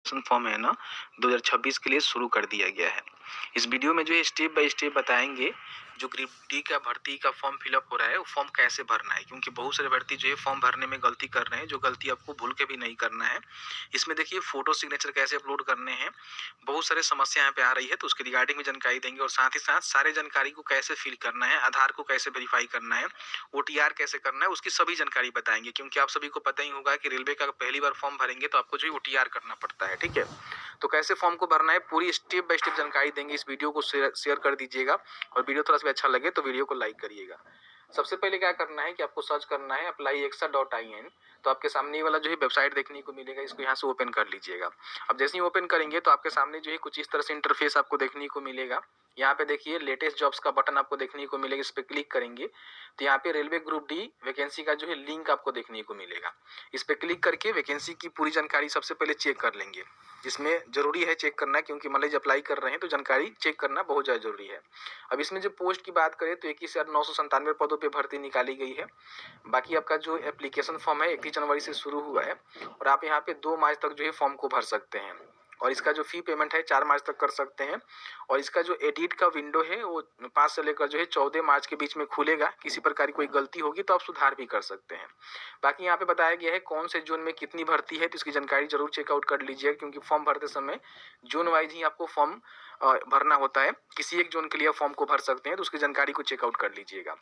Form है ना 2026 के लिए शुरू कर दिया गया है। इस वीडियो में जो है स्टेप बाय स्टेप बताएंगे जो ग्रुप डी का भर्ती का फॉर्म फिलअप हो रहा है वो फॉर्म कैसे भरना है, क्योंकि बहुत सारे भर्ती जो है फॉर्म भरने में गलती कर रहे हैं, जो गलती आपको भूल के भी नहीं करना है। इसमें देखिए फोटो सिग्नेचर कैसे अपलोड करने हैं, बहुत सारे समस्या यहाँ पे आ रही है, तो उसके रिगार्डिंग में जानकारी देंगे और साथ ही साथ सारे जानकारी को कैसे फिल करना है, आधार को कैसे वेरीफाई करना है, OTR कैसे करना है, उसकी सभी जानकारी बताएंगे। क्योंकि आप सभी को पता ही होगा कि रेलवे का पहली बार फॉर्म भरेंगे तो आपको जो है OTR करना पड़ता है, ठीक है। तो कैसे फॉर्म को भरना है पूरी स्टेप बाय स्टेप जानकारी देंगे। इस वीडियो को शेयर कर दीजिएगा और वीडियो थोड़ा सा अच्छा लगे तो वीडियो को लाइक करिएगा। सबसे पहले क्या करना है कि आपको सर्च करना है applyextra.in। तो आपके सामने वाला जो है वेबसाइट देखने को मिलेगा, इसको यहाँ से ओपन कर लीजिएगा। अब जैसे ही ओपन करेंगे तो आपके सामने जो है कुछ इस तरह से इंटरफेस आपको देखने को मिलेगा। यहाँ पे देखिए लेटेस्ट जॉब्स का बटन आपको देखने को मिलेगा, इस पर क्लिक करेंगे तो यहाँ पे रेलवे ग्रुप डी वैकेंसी का जो है लिंक आपको देखने को मिलेगा। इस पर क्लिक करके वैकेंसी की पूरी जानकारी सबसे पहले चेक कर लेंगे, जिसमें जरूरी है चेक करना, क्योंकि मान लीजिए अप्लाई कर रहे हैं तो जानकारी चेक करना बहुत ज़्यादा जरूरी है। अब इसमें जो पोस्ट की बात करें तो 21,997 पदों पे भर्ती निकाली गई है। बाकी आपका जो एप्लीकेशन फॉर्म है 31 जनवरी से शुरू हुआ है और आप यहाँ पे 2 मार्च तक जो है फॉर्म को भर सकते हैं और इसका जो फी पेमेंट है 4 मार्च तक कर सकते हैं। और इसका जो एडिट का विंडो है वो 5 से लेकर जो है 14 मार्च के बीच में खुलेगा। किसी प्रकार की कोई गलती होगी तो आप सुधार भी कर सकते हैं। बाकी यहाँ पे बताया गया है कौन से जोन में कितनी भर्ती है, तो इसकी जानकारी जरूर चेकआउट कर लीजिएगा, क्योंकि फॉर्म भरते समय जोन वाइज ही आपको फॉर्म भरना होता है। किसी एक जोन के लिए फॉर्म को भर सकते हैं, तो उसकी जानकारी को चेकआउट कर लीजिएगा।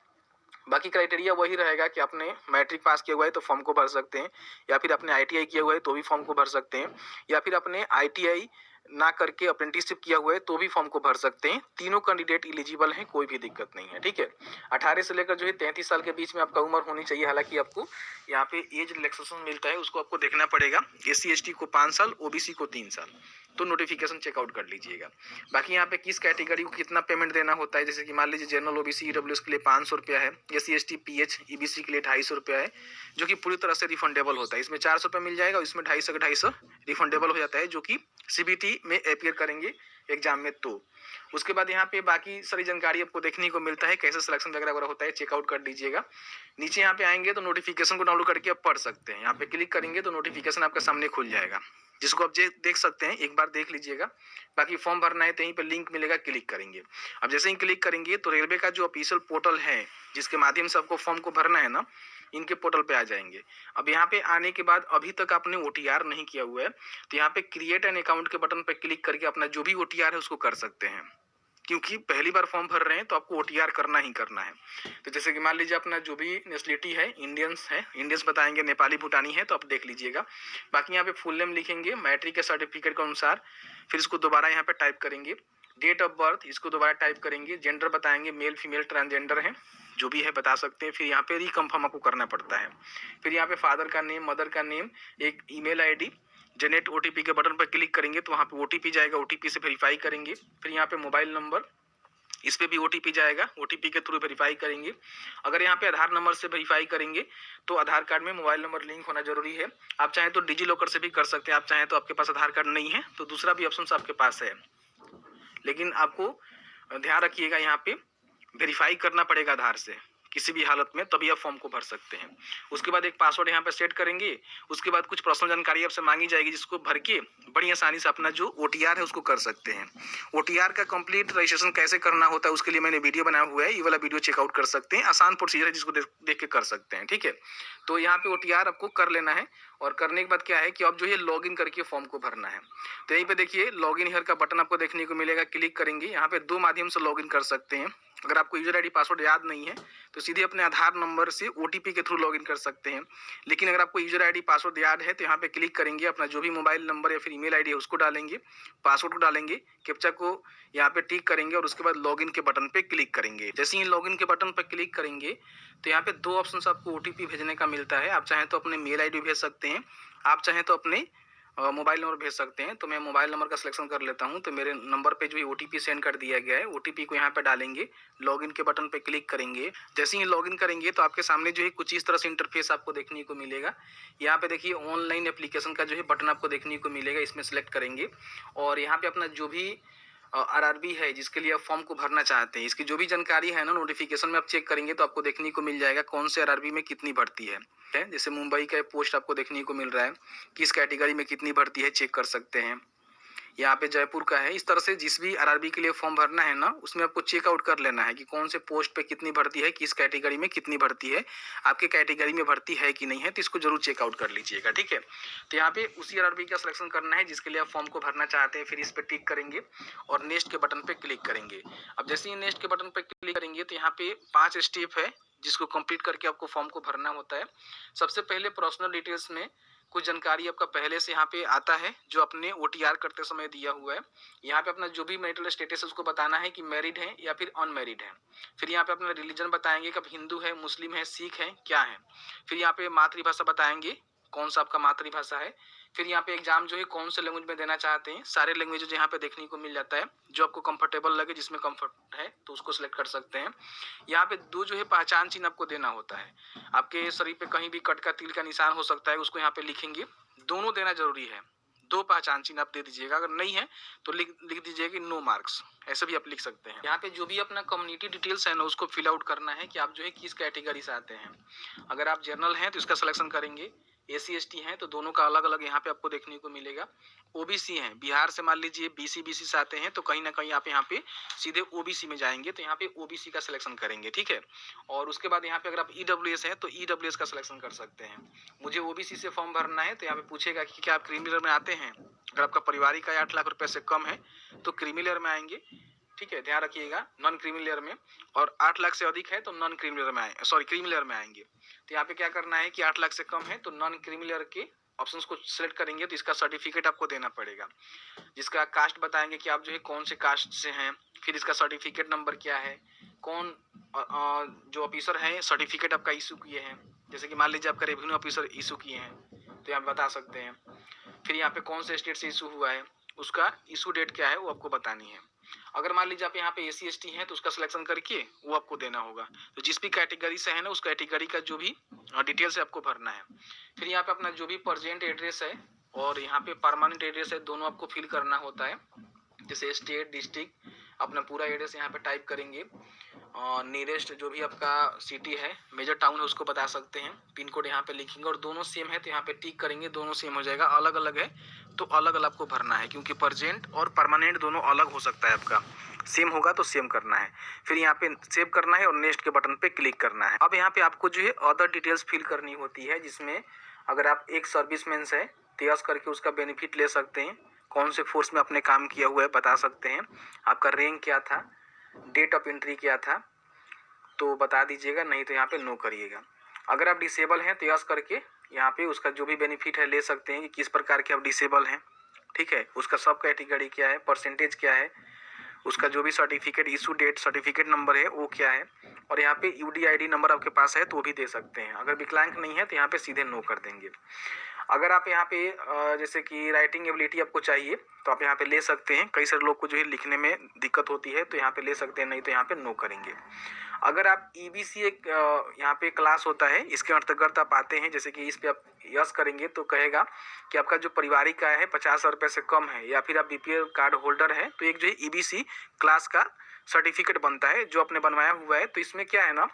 बाकी क्राइटेरिया वही रहेगा कि आपने मैट्रिक पास किया हुआ है तो फॉर्म को भर सकते हैं, या फिर आपने ITI किया हुआ है तो भी फॉर्म को भर सकते हैं, या फिर आपने ITI ना करके अप्रेंटिसशिप किया हुआ है तो भी फॉर्म को भर सकते हैं। तीनों कैंडिडेट एलिजिबल हैं, कोई भी दिक्कत नहीं है, ठीक है। 18 से लेकर जो है 33 साल के बीच में आपका उम्र होनी चाहिए। हालांकि आपको यहाँ पे एज रिलैक्सेशन मिलता है, उसको आपको देखना पड़ेगा। SC ST को 5 साल, OBC को 3 साल। तो नोटिफिकेशन चेकआउट कर लीजिएगा। बाकी यहाँ पे किस कैटेगरी को कितना पेमेंट देना होता है, जैसे कि मान लीजिए जनरल OBC EWS के लिए 500 रुपया है, SC ST PH EBC के लिए 250 रुपया है, जो कि पूरी तरह से रिफंडेबल होता है। इसमें 400 रुपये मिल जाएगा और इसमें 250 रिफंडेबल हो जाता है, जो कि CBT में अपियर करेंगे एग्जाम में। तो उसके बाद यहाँ पे बाकी सारी जानकारी आपको देखने को मिलता है, कैसे सिलेक्शन वगैरह होता है, चेकआउट कर लीजिएगा। नीचे यहाँ पे आएंगे तो नोटिफिकेशन को डाउनलोड करके आप पढ़ सकते हैं। यहाँ पे क्लिक करेंगे तो नोटिफिकेशन आपके सामने खुल जाएगा, जिसको आप देख सकते हैं, एक बार देख लीजिएगा। बाकी फॉर्म भरना है तो यहीं पे लिंक मिलेगा, क्लिक करेंगे। अब जैसे ही क्लिक करेंगे तो रेलवे का जो ऑफिशियल पोर्टल है जिसके माध्यम से आपको फॉर्म को भरना है ना, इनके पोर्टल पे आ जाएंगे। अब यहाँ पे आने के बाद अभी तक आपने OTR नहीं किया हुआ है तो यहाँ पे क्रिएट एन अकाउंट के बटन पे क्लिक करके अपना जो भी OTR है उसको कर सकते हैं, क्योंकि पहली बार फॉर्म भर रहे हैं तो आपको OTR करना ही करना है। तो जैसे कि मान लीजिए अपना जो भी नेशनलिटी है, इंडियंस बताएंगे, नेपाली भूटानी है, तो आप देख लीजिएगा। बाकी यहाँ पे फुल नेम लिखेंगे मैट्रिक के सर्टिफिकेट के अनुसार, फिर इसको दोबारा यहाँ पे टाइप करेंगे। डेट ऑफ बर्थ इसको दोबारा टाइप करेंगे। जेंडर बताएंगे, मेल फीमेल ट्रांसजेंडर है, जो भी है बता सकते हैं। फिर यहाँ पे रिकन्फर्म आपको करना पड़ता है। फिर यहाँ पे फादर का नेम, मदर का नेम, एक ईमेल ID, जनरेट OTP के बटन पर क्लिक करेंगे तो वहाँ पे OTP जाएगा, OTP से वेरीफाई करेंगे। फिर यहाँ पे मोबाइल नंबर, इस पे भी OTP जाएगा, OTP के थ्रू वेरीफाई करेंगे। अगर यहाँ पे आधार नंबर से वेरीफाई करेंगे तो आधार कार्ड में मोबाइल नंबर लिंक होना जरूरी है। आप चाहें तो डिजी लॉकर से भी कर सकते हैं, आप चाहें तो आपके पास आधार कार्ड नहीं है तो दूसरा भी ऑप्शन आपके पास है, लेकिन आपको ध्यान रखिएगा यहाँ पे वेरीफाई करना पड़ेगा आधार से किसी भी हालत में, तभी आप फॉर्म को भर सकते हैं। उसके बाद एक पासवर्ड यहाँ पे सेट करेंगे। उसके बाद कुछ पर्सनल जानकारी आपसे मांगी जाएगी, जिसको भर के बड़ी आसानी से अपना जो OTR है उसको कर सकते हैं। OTR का कंप्लीट रजिस्ट्रेशन कैसे करना होता है उसके लिए मैंने वीडियो बनाया हुआ है, ये वाला वीडियो चेकआउट कर सकते हैं। आसान प्रोसीजर है, जिसको देख के कर सकते हैं, ठीक है। तो यहाँ पे OTR आपको कर लेना है और करने के बाद क्या है कि अब जो है लॉगिन करके फॉर्म को भरना है। तो यहीं पे देखिए लॉगिन हियर का बटन आपको देखने को मिलेगा, क्लिक करेंगे। यहाँ पे 2 माध्यम से लॉगिन कर सकते हैं। अगर आपको यूजर ID पासवर्ड याद नहीं है तो सीधे अपने आधार नंबर से OTP के थ्रू लॉगिन कर सकते हैं। लेकिन अगर आपको यूजर ID पासवर्ड याद है तो यहाँ पे क्लिक करेंगे, अपना जो भी मोबाइल नंबर या फिर ईमेल ID है उसको डालेंगे, पासवर्ड को डालेंगे, कैप्चा को यहाँ पे टिक करेंगे और उसके बाद लॉगिन के बटन पे क्लिक करेंगे। जैसे ही लॉगिन के बटन पर क्लिक करेंगे तो यहाँ पे 2 ऑप्शन आपको OTP भेजने का मिलता है। आप चाहें तो अपने मेल ID भेज सकते हैं, आप चाहें तो अपने मोबाइल नंबर भेज सकते हैं। तो मैं मोबाइल नंबर का सिलेक्शन कर लेता हूं। तो मेरे नंबर पे जो है OTP सेंड कर दिया गया है, OTP को यहाँ पे डालेंगे, लॉगिन के बटन पे क्लिक करेंगे। जैसे ही लॉगिन करेंगे तो आपके सामने जो है कुछ इस तरह से इंटरफेस आपको देखने को मिलेगा। यहाँ पे देखिए ऑनलाइन एप्लीकेशन का जो है बटन आपको देखने को मिलेगा, इसमें सेलेक्ट करेंगे और यहाँ पे अपना जो भी आरआरबी है जिसके लिए आप फॉर्म को भरना चाहते हैं, इसकी जो भी जानकारी है ना नोटिफिकेशन में आप चेक करेंगे तो आपको देखने को मिल जाएगा कौन से आरआरबी में कितनी भर्ती है। जैसे मुंबई का पोस्ट आपको देखने को मिल रहा है, किस कैटेगरी में कितनी भर्ती है चेक कर सकते हैं। यहाँ पे जयपुर का है। इस तरह से जिस भी आरआरबी के लिए फॉर्म भरना है ना उसमें आपको चेकआउट कर लेना है कि कौन से पोस्ट पे कितनी भर्ती है, किस कैटेगरी में कितनी भर्ती है, आपके कैटेगरी में भर्ती है कि नहीं है, तो इसको जरूर चेकआउट कर लीजिएगा। ठीक है, तो यहाँ पे उसी आरआरबी का सिलेक्शन करना है जिसके लिए आप फॉर्म को भरना चाहते हैं। फिर इस पर टिक करेंगे और नेक्स्ट के बटन पे क्लिक करेंगे। अब जैसे ही नेक्स्ट के बटन पे क्लिक करेंगे तो यहाँ पे 5 स्टेप है जिसको कंप्लीट करके आपको फॉर्म को भरना होता है। सबसे पहले पर्सनल डिटेल्स में कुछ जानकारी आपका पहले से यहाँ पे आता है जो अपने OTR करते समय दिया हुआ है। यहाँ पे अपना जो भी मैरिटल स्टेटस है उसको बताना है कि मैरिड है या फिर अनमैरिड है। फिर यहाँ पे अपना रिलीजन बताएंगे कि आप हिंदू है, मुस्लिम है, सिख है, क्या है। फिर यहाँ पे मातृभाषा बताएंगे कौन सा आपका मातृभाषा है। फिर यहाँ पे एग्जाम जो है कौन से लैंग्वेज में देना चाहते हैं, सारे लैंग्वेज यहाँ पे देखने को मिल जाता है। जो आपको कंफर्टेबल लगे, जिसमें कंफर्ट है तो उसको सिलेक्ट कर सकते हैं। यहाँ पे 2 जो है पहचान चिन्ह आपको देना होता है। आपके शरीर पे कहीं भी कट का तिल का निशान हो सकता है, उसको यहाँ पे लिखेंगे। दोनों देना जरूरी है, 2 पहचान चिन्ह आप दे दीजिएगा। अगर नहीं है तो लिख दीजिएगा कि नो मार्क्स, ऐसे भी आप लिख सकते हैं। यहाँ पे जो भी अपना कम्युनिटी डिटेल्स है ना उसको फिल आउट करना है कि आप जो है किस कैटेगरी से आते हैं। अगर आप जनरल हैं तो इसका सिलेक्शन करेंगे, SC ST हैं तो दोनों का अलग अलग यहाँ पे आपको देखने को मिलेगा। OBC हैं, बिहार से मान लीजिए BC से आते हैं तो कहीं ना कहीं आप यहाँ पे सीधे OBC में जाएंगे, तो यहाँ पे OBC का सिलेक्शन करेंगे। ठीक है, और उसके बाद यहाँ पे अगर आप EWS हैं तो EWS का सिलेक्शन कर सकते हैं। मुझे OBC से फॉर्म भरना है तो यहाँ पे पूछेगा कि क्या आप क्रीमी लेयर में आते हैं। अगर आपका पारिवारिक आय 8 लाख रुपए से कम है तो क्रीमी लेयर में आएंगे। ठीक है, ध्यान रखिएगा, नॉन क्रीमी लेयर में। और 8 लाख से अधिक है तो नॉन क्रीमी लेयर में क्रीमी लेयर में आएंगे। तो यहाँ पे क्या करना है कि 8 लाख से कम है तो नॉन क्रीमी लेयर के ऑप्शंस को सिलेक्ट करेंगे तो इसका सर्टिफिकेट आपको देना पड़ेगा, जिसका कास्ट बताएंगे कि आप जो है कौन से कास्ट से हैं। फिर इसका सर्टिफिकेट नंबर क्या है, कौन जो ऑफिसर हैं सर्टिफिकेट आपका इशू किए हैं। जैसे कि मान लीजिए आपका रेवेन्यू ऑफिसर इशू किए हैं तो यहाँ बता सकते हैं। फिर यहाँ पे कौन से स्टेट से इशू हुआ है, उसका इशू डेट क्या है वो आपको बतानी है। अगर मान लीजिए आप यहाँ पे SC ST हैं तो उसका सिलेक्शन करके वो आपको देना होगा। तो जिस भी कैटेगरी से है ना उस कैटेगरी का जो भी डिटेल्स है आपको भरना है। फिर यहाँ पे अपना जो भी प्रेजेंट एड्रेस है और यहाँ पे परमानेंट एड्रेस है दोनों आपको फिल करना होता है। जैसे स्टेट, डिस्ट्रिक्ट, अपना पूरा एड्रेस यहाँ पे टाइप करेंगे। नियरेस्ट जो भी आपका सिटी है, मेजर टाउन है, उसको बता सकते हैं। पिन कोड यहाँ पे लिखेंगे और दोनों सेम है तो यहाँ पे टिक करेंगे, दोनों सेम हो जाएगा। अलग अलग है तो अलग अलग आपको भरना है, क्योंकि प्रेजेंट और परमानेंट दोनों अलग हो सकता है आपका। सेम होगा तो सेम करना है। फिर यहाँ पे सेव करना है और नेक्स्ट के बटन पे क्लिक करना है। अब यहाँ पे आपको जो है अदर डिटेल्स फिल करनी होती है, जिसमें अगर आप एक सर्विसमैन है तो यस करके उसका बेनिफिट ले सकते हैं। कौन से फोर्स में आपने काम किया हुआ है बता सकते हैं। आपका रैंक क्या था, डेट ऑफ एंट्री क्या था तो बता दीजिएगा, नहीं तो यहाँ पे नो करिएगा। अगर आप डिसेबल हैं तो यस करके यहाँ पे उसका जो भी बेनिफिट है ले सकते हैं कि किस प्रकार के आप डिसेबल हैं। ठीक है, उसका सब कैटेगरी क्या है, परसेंटेज क्या है, उसका जो भी certificate issue date, certificate number है वो क्या है। और यहाँ पे UDID नंबर आपके पास है तो वो भी दे सकते हैं। अगर विकलांग नहीं है तो यहाँ पे सीधे नो कर देंगे। अगर आप यहाँ पे जैसे कि राइटिंग एबिलिटी आपको चाहिए तो आप यहाँ पे ले सकते हैं। कई सारे लोग को जो है लिखने में दिक्कत होती है तो यहाँ पे ले सकते हैं, नहीं तो यहाँ पे नो करेंगे। अगर आप EBC एक यहाँ पे क्लास होता है, इसके अंतर्गत आप आते हैं, जैसे कि इस पे आप यस करेंगे तो कहेगा कि आपका जो पारिवारिक आय है 50,000 रुपये से कम है या फिर आप BPL कार्ड होल्डर है तो एक जो है EBC क्लास का सर्टिफिकेट बनता है जो आपने बनवाया हुआ है। तो इसमें क्या है ना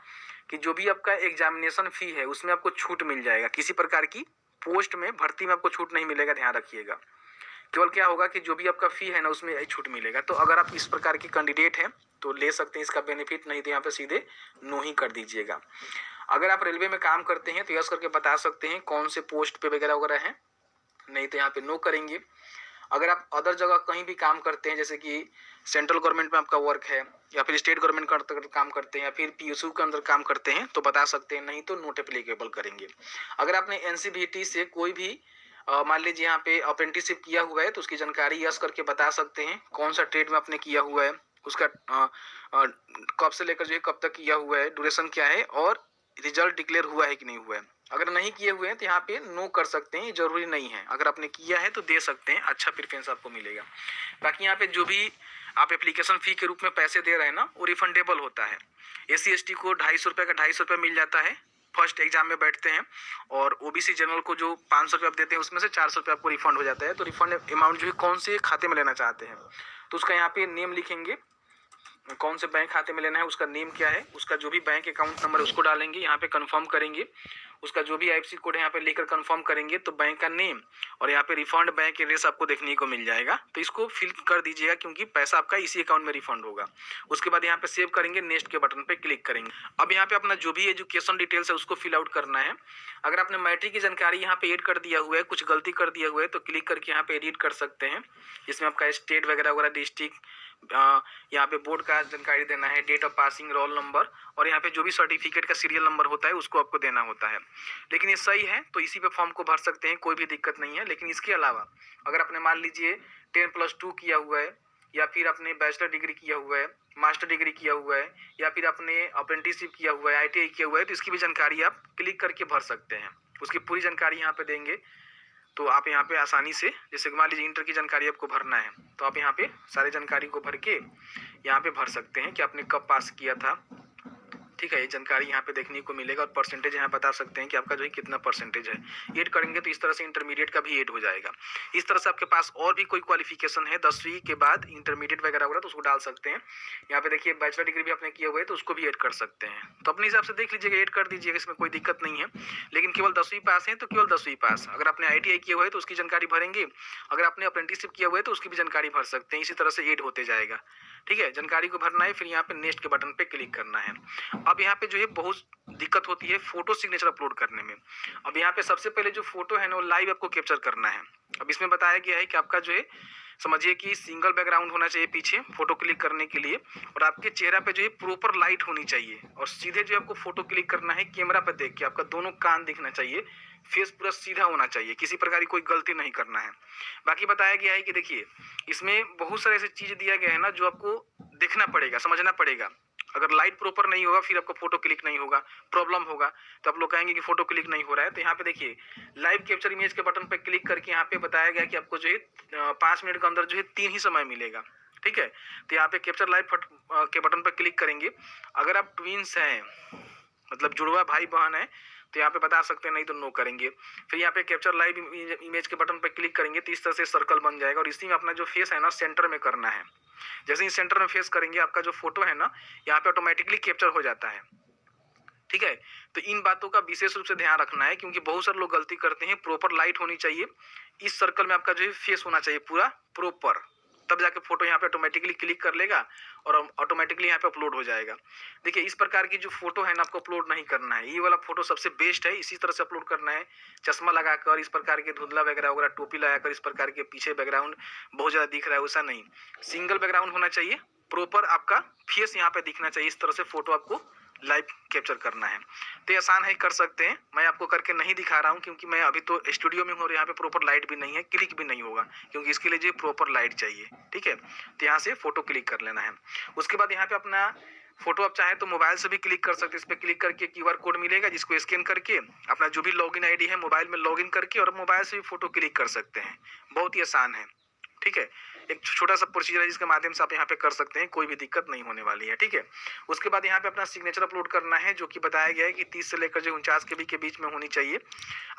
कि जो भी आपका एग्जामिनेशन फ़ी है उसमें आपको छूट मिल जाएगा। किसी प्रकार की पोस्ट में भर्ती में आपको छूट नहीं मिलेगा, ध्यान रखिएगा। केवल क्या होगा कि जो भी आपका फ़ी है ना उसमें छूट मिलेगा। तो अगर आप इस प्रकार के कैंडिडेट हैं तो ले सकते हैं इसका बेनिफिट, नहीं तो यहाँ पे सीधे नो ही कर दीजिएगा। अगर आप रेलवे में काम करते हैं तो यस करके बता सकते हैं कौन से पोस्ट पे वगैरह वगैरह है, नहीं तो यहाँ पे नो करेंगे। अगर आप अदर जगह कहीं भी काम करते हैं, जैसे कि सेंट्रल गवर्नमेंट में आपका वर्क है या फिर स्टेट गवर्नमेंट का काम करते हैं या फिर PSU के अंदर काम करते हैं तो बता सकते हैं, नहीं तो नोट एप्लीकेबल करेंगे। अगर आपने NCVT से कोई भी मान लीजिए यहाँ पे अप्रेंटिसशिप किया हुआ है तो उसकी जानकारी यस करके बता सकते हैं। कौन सा ट्रेड में आपने किया हुआ है, उसका कब से लेकर जो है कब तक किया हुआ है, ड्यूरेशन क्या है और रिजल्ट डिक्लेयर हुआ है कि नहीं हुआ है। अगर नहीं किए हुए हैं तो यहाँ पे नो कर सकते हैं, जरूरी नहीं है। अगर आपने किया है तो दे सकते हैं, अच्छा प्रेफरेंस आपको मिलेगा। बाकी यहाँ पे जो भी आप एप्लीकेशन फ़ी के रूप में पैसे दे रहे हैं ना वो रिफंडेबल होता है। SC ST को 250 रुपये का 250 रुपये मिल जाता है, फर्स्ट एग्जाम में बैठते हैं। और OBC जनरल को जो 500 रुपये आप देते हैं उसमें से 400 रुपये आपको रिफंड हो जाता है। तो रिफंड अमाउंट जो है कौन से खाते में लेना चाहते हैं तो उसका यहाँ पे नेम लिखेंगे, कौन से बैंक खाते में लेना है, उसका नेम क्या है, उसका जो भी बैंक अकाउंट नंबर है उसको डालेंगे, यहाँ पे कंफर्म करेंगे, उसका जो भी आईएफएससी कोड है यहाँ पे लेकर कंफर्म करेंगे, तो बैंक का नेम और यहाँ पे रिफंड बैंक एड्रेस आपको देखने को मिल जाएगा। तो इसको फिल कर दीजिएगा क्योंकि पैसा आपका इसी अकाउंट में रिफंड होगा। उसके बाद यहाँ पे सेव करेंगे, नेक्स्ट के बटन पे क्लिक करेंगे। अब यहाँ पे अपना जो भी एजुकेशन डिटेल्स है उसको फिल आउट करना है। अगर आपने मैट्रिक की जानकारी यहाँ पे ऐड कर दिया हुआ है, कुछ गलती कर दिया हुआ है, तो क्लिक करके यहाँ पे एडिट कर सकते हैं। इसमें आपका स्टेट वगैरह वगैरह, डिस्ट्रिक्ट, यहाँ पे बोर्ड का जानकारी देना है, date of passing, roll number और यहाँ पे जो भी सर्टिफिकेट का सीरियल नंबर होता है उसको आपको देना होता है। लेकिन ये सही है तो इसी पे फॉर्म को भर सकते हैं, कोई भी दिक्कत नहीं है। लेकिन इसके अलावा अगर आपने मान लीजिए 10+2 किया हुआ है, या फिर आपने बैचलर डिग्री किया हुआ है, मास्टर डिग्री किया हुआ है, या फिर आपने अप्रेंटिसशिप किया हुआ है, आईटीआई किया हुआ है, तो इसकी भी जानकारी आप क्लिक करके भर सकते हैं। उसकी पूरी जानकारी यहाँ पे देंगे तो आप यहाँ पे आसानी से, जैसे मान लीजिए इंटर की जानकारी आपको भरना है तो आप यहाँ पे सारी जानकारी को भर के यहाँ पे भर सकते हैं कि आपने कब पास किया था। ठीक है, ये जानकारी यहाँ पे देखने को मिलेगा और परसेंटेज यहाँ बता सकते हैं कि आपका जो है कितना परसेंटेज है। ऐड करेंगे तो इस तरह से इंटरमीडिएट का भी ऐड हो जाएगा। इस तरह से आपके पास और भी कोई क्वालिफिकेशन है 10वीं के बाद इंटरमीडिएट वगैरह वगैरह तो उसको डाल सकते हैं। यहाँ पे देखिए बैचलर डिग्री भी आपने किया हुआ है तो उसको भी ऐड कर सकते हैं। तो अपने हिसाब से देख लीजिएगा, ऐड कर दीजिएगा, इसमें कोई दिक्कत नहीं है। लेकिन केवल 10वीं पास है तो केवल 10वीं पास। अगर आपने आईटीआई किया हुआ है तो उसकी जानकारी भरेंगे, अगर आपने अप्रेंटिसशिप किया हुआ है तो उसकी भी जानकारी भर सकते हैं। इसी तरह से ऐड होते जाएगा। ठीक है, जानकारी को भरना है, फिर यहाँ पे नेक्स्ट के बटन पे क्लिक करना है। अब यहाँ पे जो है बहुत दिक्कत होती है फोटो सिग्नेचर अपलोड करने में। अब यहाँ पे सबसे पहले जो फोटो है ना वो लाइव आपको कैप्चर करना है। अब इसमें बताया गया है कि आपका जो है समझिए कि सिंगल बैकग्राउंड होना चाहिए पीछे फोटो क्लिक करने के लिए, और आपके चेहरा पे जो है प्रॉपर लाइट होनी चाहिए, और सीधे जो आपको फोटो क्लिक करना है कैमरा पे देख के, आपका दोनों कान दिखना चाहिए, फेस पूरा सीधा होना चाहिए, किसी प्रकार की कोई गलती नहीं करना है। बाकी बताया गया है कि देखिए इसमें बहुत सारे ऐसे चीज दिया गया है ना जो आपको देखना पड़ेगा, समझना पड़ेगा। अगर लाइट प्रॉपर नहीं होगा फिर आपको फोटो क्लिक नहीं होगा, प्रॉब्लम होगा, तो आप लोग कहेंगे कि फोटो क्लिक नहीं हो रहा है। तो यहाँ पे देखिए लाइव कैप्चर इमेज के बटन पर क्लिक करके यहाँ पे बताया गया कि आपको जो है 5 मिनट के अंदर जो है 3 ही समय मिलेगा। ठीक है, तो यहाँ पे कैप्चर लाइव के बटन पर क्लिक करेंगे। अगर आप ट्विंस हैं, मतलब जुड़वा भाई बहन है, तो यहाँ पे बता सकते हैं, नहीं तो नो करेंगे। फिर यहाँ पे कैप्चर लाइव इमेज के बटन पर क्लिक करेंगे तो इस तरह से सर्कल बन जाएगा, और इसी में अपना जो फेस है ना सेंटर में करना है। जैसे ही सेंटर में फेस करेंगे आपका जो फोटो है ना यहाँ पे ऑटोमेटिकली कैप्चर हो जाता है। ठीक है, तो इन बातों का विशेष रूप से ध्यान रखना है क्योंकि बहुत सारे लोग गलती करते हैं। प्रॉपर लाइट होनी चाहिए, इस सर्कल में आपका जो है फेस होना चाहिए पूरा प्रॉपर, तब जाके फोटो यहाँ पे ऑटोमेटिकली क्लिक कर लेगा और ऑटोमेटिकली यहाँ पे अपलोड हो जाएगा। देखिए इस प्रकार की जो फोटो है ना आपको अपलोड नहीं करना है, ये वाला फोटो सबसे बेस्ट है, इसी तरह से अपलोड करना है। चश्मा लगाकर, इस प्रकार के धुंधला वगैरह वगैरह, टोपी लगाकर, इस प्रकार के पीछे बैकग्राउंड बहुत ज्यादा दिख रहा है वैसा नहीं, सिंगल बैकग्राउंड होना चाहिए, प्रॉपर आपका फेस यहाँ पे दिखना चाहिए। इस तरह से फोटो आपको लाइव कैप्चर करना है। तो आसान है, कर सकते हैं। मैं आपको करके नहीं दिखा रहा हूँ क्योंकि मैं अभी तो स्टूडियो में हूँ और यहाँ पे प्रॉपर लाइट भी नहीं है, क्लिक भी नहीं होगा क्योंकि इसके लिए जो प्रॉपर लाइट चाहिए। ठीक है, तो यहाँ से फोटो क्लिक कर लेना है। उसके बाद यहाँ पे अपना फोटो आप चाहें तो मोबाइल से भी क्लिक कर सकते हैं। इस पर क्लिक करके क्यूआर कोड मिलेगा जिसको स्कैन करके अपना जो भी लॉगिन आईडी है मोबाइल में लॉगिन करके और मोबाइल से भी फोटो क्लिक कर सकते हैं। बहुत ही आसान है। ठीक है, एक छोटा सा प्रोसीजर है जिसके माध्यम से आप यहाँ पे कर सकते हैं, कोई भी दिक्कत नहीं होने वाली है। ठीक है, उसके बाद यहाँ पे अपना सिग्नेचर अपलोड करना है जो कि बताया गया है कि 30 से लेकर जो 49 KB के बीच में होनी चाहिए।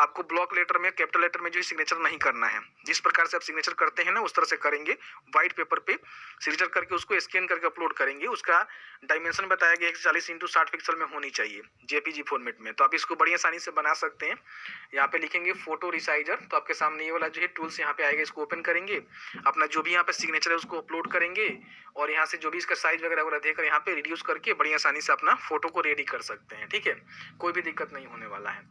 आपको ब्लॉक लेटर में, कैपिटल लेटर में जो सिग्नेचर नहीं करना है। जिस प्रकार से आप सिग्नेचर करते हैं ना उस तरह से करेंगे, व्हाइट पेपर पे सिग्नेचर करके उसको स्कैन करके अपलोड करेंगे। उसका डायमेंशन बताया गया है 140x60 पिक्सल में होनी चाहिए JPG फॉर्मेट में। तो आप इसको बड़ी आसानी से बना सकते हैं। यहाँ पे लिखेंगे फोटो रिसाइजर, तो आपके सामने ये वाला जो है टूल्स यहाँ पे आएगा, इसको ओपन करेंगे, अपना जो भी यहाँ पे सिग्नेचर है उसको अपलोड करेंगे और यहाँ से जो भी इसका साइज वगैरह वगैरह देकर यहाँ पे रिड्यूस करके बड़ी आसानी से अपना फोटो को रेडी कर सकते हैं। ठीक है, कोई भी दिक्कत नहीं होने वाला है।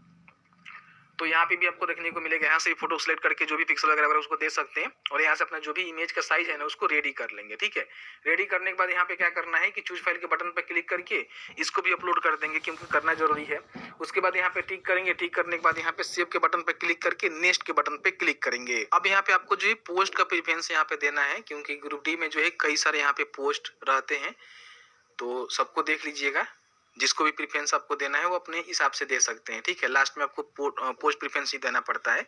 तो यहाँ पे भी आपको देखने को मिलेगा, यहाँ से फोटो सेलेक्ट करके जो भी पिक्सल वगैरह वगैरह उसको दे सकते हैं और यहाँ से अपना जो भी इमेज का साइज है ना उसको रेडी कर लेंगे। ठीक है, रेडी करने के बाद यहाँ पे क्या करना है कि चूज फाइल के बटन पर क्लिक करके इसको भी अपलोड कर देंगे क्योंकि करना जरूरी है। उसके बाद यहाँ पे टिक करेंगे, टिक करने के बाद यहाँ पे सेव के बटन पर क्लिक करके नेक्स्ट के बटन पे क्लिक करेंगे। अब यहाँ पे आपको जो है पोस्ट का प्रेफरेंस यहाँ पे देना है क्योंकि ग्रुप डी में जो है कई सारे यहाँ पे पोस्ट रहते हैं, तो सबको देख लीजिएगा। जिसको भी प्रेफरेंस आपको देना है वो अपने हिसाब से दे सकते हैं। ठीक है, लास्ट में आपको पोस्ट प्रेफरेंस ही देना पड़ता है।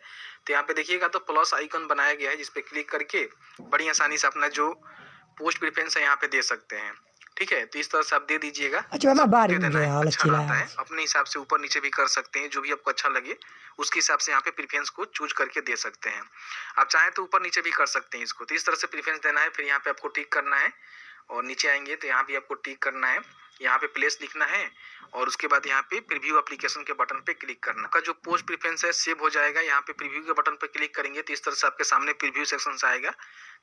तो यहाँ पे देखिएगा तो प्लस आइकन बनाया गया है जिस पे क्लिक करके बड़ी आसानी से अपना जो पोस्ट प्रेफरेंस है यहाँ पे दे सकते हैं। ठीक है, तो इस तरह से आप दे दीजिएगा, Acuama सबको bari दे देना है, nge अच्छा रहता है। alachila. अपने हिसाब से ऊपर नीचे भी कर सकते हैं, जो भी आपको अच्छा लगे उसके हिसाब से यहाँ पे प्रेफरेंस को चूज करके दे सकते हैं। आप चाहें तो ऊपर नीचे भी कर सकते हैं इसको, तो इस तरह से प्रेफरेंस देना है। फिर यहाँ पे आपको टिक करना है और नीचे आएंगे तो यहाँ भी आपको टिक करना है, यहाँ पे प्लेस लिखना है और उसके बाद यहाँ पे प्रीव्यू एप्लीकेशन के बटन पे क्लिक करना। आपका जो पोस्ट प्रेफरेंस है सेव हो जाएगा। यहाँ पे प्रीव्यू के बटन पे क्लिक करेंगे तो इस तरह से आपके सामने प्रीव्यू सेक्शन आएगा,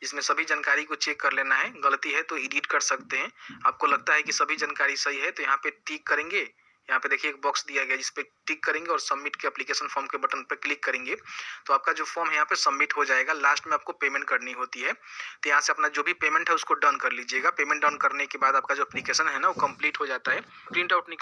जिसमें सभी जानकारी को चेक कर लेना है। गलती है तो एडिट कर सकते हैं। आपको लगता है कि सभी जानकारी सही है तो यहाँ पे टिक करेंगे। यहाँ पे देखिए एक बॉक्स दिया गया जिस पे टिक करेंगे और सबमिट के एप्लीकेशन फॉर्म के बटन पे क्लिक करेंगे तो आपका जो फॉर्म है यहाँ पे सबमिट हो जाएगा। लास्ट में आपको पेमेंट करनी होती है, तो यहाँ से अपना जो भी पेमेंट है उसको डन कर लीजिएगा। पेमेंट डन करने के बाद आपका जो एप्लीकेशन है ना वो कंप्लीट हो जाता है। प्रिंट आउट निकाल